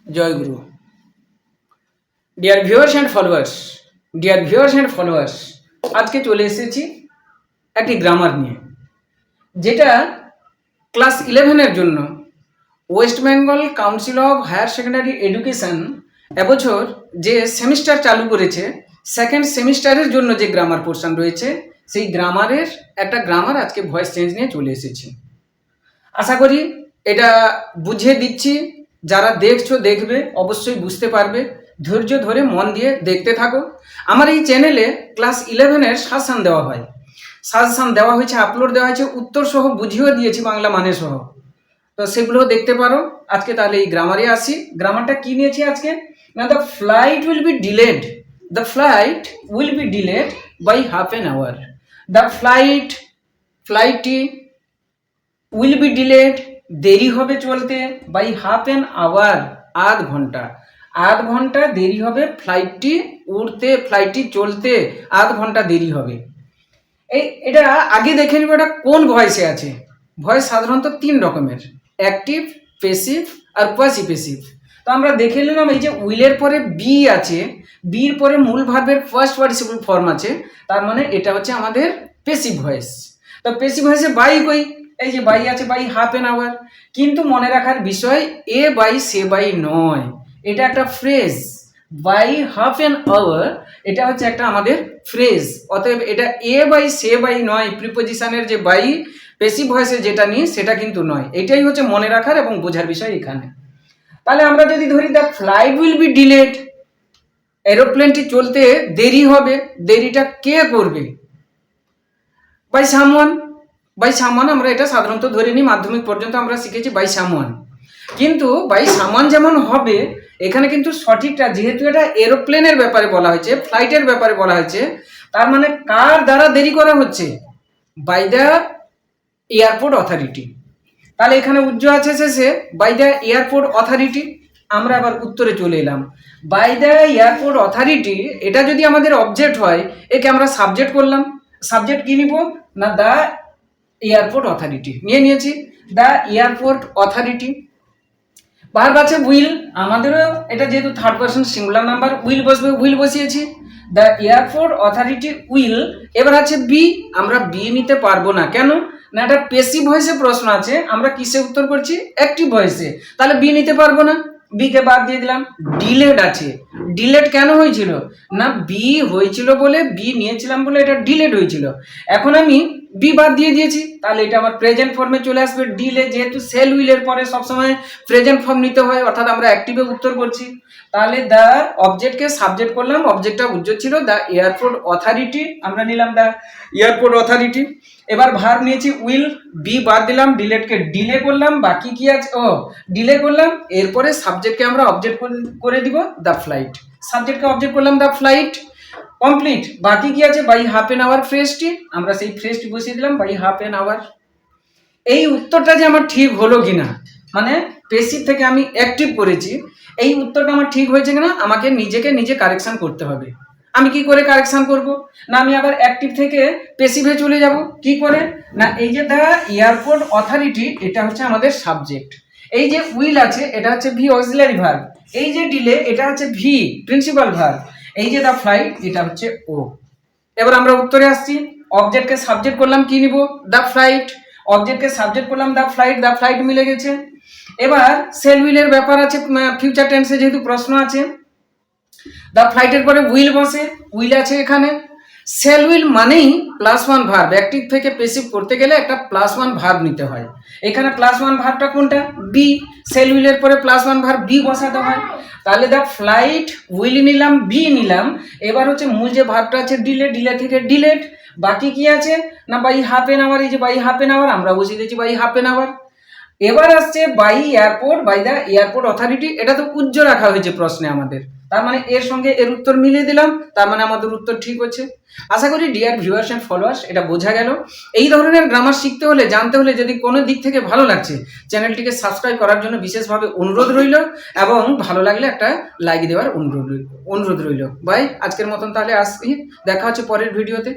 Joy Guru. Dear viewers and followers, আজকে চলে এসেছি একটি গ্রামার নিয়ে, যেটা ক্লাস 11-এর জন্য West Bengal council of higher secondary education এবছর যে সেমিস্টার চালু করেছে, সেকেন্ড সেমিস্টারের জন্য যে গ্রামার পোর্শন রয়েছে, সেই গ্রামারের একটা গ্রামার আজকে ভয়েস চেঞ্জ নিয়ে চলে এসেছি। আশা করি এটা বুঝিয়ে দিচ্ছি, যারা দেখবে অবশ্যই বুঝতে পারবে। ধৈর্য ধরে মন দিয়ে দেখতে থাকো। আমার এই চ্যানেলে ক্লাস 11-এর সাজেশান দেওয়া হয়, আপলোড দেওয়া হয়েছে, উত্তর সহ বুঝিয়েও দিয়েছি বাংলা মানে সহ, তো সেগুলো দেখতে পারো। আজকে তাহলে এই গ্রামারে আসি। গ্রামারটা কি নিয়েছি আজকে না, the flight will be delayed by half an hour. The ফ্লাইটটি উইল বি ডিলেড দেরি হবে চলতে, বাই হাফ অ্যান আওয়ার আধ ঘন্টা দেরি হবে। ফ্লাইটটি চলতে আধ ঘন্টা দেরি হবে। এটা আগে দেখে নিব এটা কোন ভয়েসে আছে। ভয়েস সাধারণত 3 রকমের, অ্যাক্টিভ, পেসিভ আর কোয়াসিপেসিভ। তো আমরা দেখে নিলাম এই যে উইলের পরে বি আছে, বির পরে মূল ভার্বের ফার্স্ট পার্টিসিপল ফর্ম আছে, তার মানে এটা হচ্ছে আমাদের পেসিভ ভয়েস। তো পেসিভ ভয়েসে বাই কই, এই যে বাই আছে, বাই হাফ অ্যান আওয়ার। কিন্তু মনে রাখার বিষয়, এ বাই সে বাই নয়, এটা একটা phrase. By half an hour এটা হচ্ছে একটা আমাদের ফ্রেজ। অতএব এটা এ বাই সে বাই নয়, প্রিপোজিশনের যে বাই পেসিভ ভয়েসে যেটা নিই সেটা কিন্তু নয়। এটাই হচ্ছে মনে রাখার এবং বোঝার বিষয় এখানে। তাহলে আমরা যদি ধরি the flight will be delayed, এরোপ্লেনটি চলতে দেরি হবে। দেরিটা কে করবে? বাই সামওয়ান আমরা এটা সাধারণত ধরে নিই, মাধ্যমিক পর্যন্ত আমরা শিখেছি বাই সামওয়ান। কিন্তু বাই সামওয়ান যেমন হবে, এখানে কিন্তু সঠিকটা, যেহেতু এটা এরোপ্লেনের ব্যাপারে বলা হয়েছে, ফ্লাইটের ব্যাপারে বলা হয়েছে, তার মানে কার দ্বারা দেরি করা হচ্ছে? By the airport authority. তাহলে এখানে উজ্জ্ব আছে শেষে বাই দ্য এয়ারপোর্ট অথরিটি। আমরা আবার উত্তরে চলে এলাম। বাই দ্য এয়ারপোর্ট অথরিটি এটা যদি আমাদের অবজেক্ট হয়, একে আমরা সাবজেক্ট করলাম। সাবজেক্ট কি নিব না, দ্য এয়ারপোর্ট অথরিটি নিয়েছি। The airport authority. ভার্ব আছে উইল, আমাদেরও এটা যেহেতু third person singular number, will বসবে, উইল বসিয়েছি। The airport authority will. এবার আছে বি, আমরা বি নিতে পারবো না। কেন না, এটা পেসিভ ভয়েসে প্রশ্ন আছে, আমরা কিসে উত্তর করছি? অ্যাক্টিভ ভয়েসে। তাহলে বি নিতে পারবো না, বিকে বাদ দিয়ে দিলাম। ডিলেড আছে, ডিলেড কেন হয়েছিল না, বি হয়েছিল বলে, বি নিয়েছিলাম বলে এটা ডিলেড হয়েছিল। এখন আমি বি বাদ দিয়ে দিয়েছি, তাহলে এটা আমার প্রেজেন্ট ফর্মে চলে আসবে। ডিলে, যেহেতু সেল উইলের পরে সবসময় প্রেজেন্ট ফর্ম নিতে হয়, অর্থাৎ আমরা অ্যাক্টিভে উত্তর করছি। তাহলে দ্য অবজেক্টকে সাবজেক্ট করলাম, অবজেক্টটা উজ্জ্বল ছিল, দ্য এয়ারপোর্ট অথরিটি আমরা নিলাম দ্য এয়ারপোর্ট অথরিটি। এবার ভার্ব নিয়েছি উইল, বি বাদ দিলাম, ডিলেটকে ডিলে করলাম, বাকি কি আছে? ডিলে করলাম। এরপরে সাবজেক্টকে আমরা অবজেক্ট করে দিব দ্য ফ্লাইট। সাবজেক্টকে অবজেক্ট করলাম দ্য ফ্লাইট, কমপ্লিট। বাকি কি আছে? বাই হাফ এন আওয়ার ফ্রেজটি, আমরা সেই ফ্রেজটি বসিয়ে দিলাম, বাই হাফ এন আওয়ার। এই উত্তরটা যে আমার ঠিক হলো কিনা, মানে পেসিভ থেকে আমি অ্যাক্টিভ করেছি, এই উত্তরটা আমার ঠিক হয়েছে কিনা আমাকে নিজে কারেকশন করতে হবে। আমি কি করে কারেকশন করব না, আমি আবার অ্যাক্টিভ থেকে পেসিভে চলে যাব। কি করে না, এই যে দ্য এয়ারপোর্ট অথরিটি এটা হচ্ছে আমাদের সাবজেক্ট, এই যে উইল আছে এটা হচ্ছে ভি অক্সিলারি ভার্ব, এই যে ডিলে এটা হচ্ছে ভি প্রিন্সিপাল ভার্ব, এই যে দ্য ফ্লাইট এটা হচ্ছে ও। এবার আমরা উত্তরে আসছি। অবজেক্টকে সাবজেক্ট করলাম, কি নিব? The flight. অবজেক্টকে সাবজেক্ট করলাম দ্য ফ্লাইট মিলে গেছে। এবার সেল উইলের ব্যাপার আছে, ফিউচার টেন্সে যেহেতু প্রশ্ন আছে, দ্য ফ্লাইটের পরে উইল বসে, উইল আছে এখানে। সেল উইল মানেই +1 ভার্ব, অ্যাক্টিভ থেকে পেসিভ করতে গেলে একটা +1 ভার্ব নিতে হয়। এখানে +1 ভার্বটা কোনটা? বি। সেল উইলের পরে +1 ভার্ব বি বসাতে হয়। তাহলে দ্য ফ্লাইট উইল নিলাম, বি নিলাম। এবার হচ্ছে মূল যে ভার্বটা আছে ডিলে, ডিলে থেকে ডিলেট। বাকি কি আছে না, বাই হাফ এন আওয়ার, এই যে বাই হাফ এন আওয়ার আমরা বসিয়ে দিয়েছি বাই হাফ এন আওয়ার। এবার আসছে by airport, by the airport authority, এটা তো উজ্জ্বল রাখা হয়েছে প্রশ্নে আমাদের, তার মানে এর সঙ্গে এর উত্তর মিলিয়ে দিলাম, তার মানে আমাদের উত্তর ঠিক হচ্ছে। আশা করি ডিয়ার ভিউয়ার্স অ্যান্ড ফলোয়ার্স এটা বোঝা গেল। এই ধরনের গ্রামার শিখতে হলে, জানতে হলে, যদি কোনো দিক থেকে ভালো লাগছে, চ্যানেলটিকে সাবস্ক্রাইব করার জন্য বিশেষভাবে অনুরোধ রইল, এবং ভালো লাগলে একটা লাইক দেওয়ার অনুরোধ রইল। বাই, আজকের মতন তাহলে আসি, দেখা হচ্ছে পরের ভিডিওতে।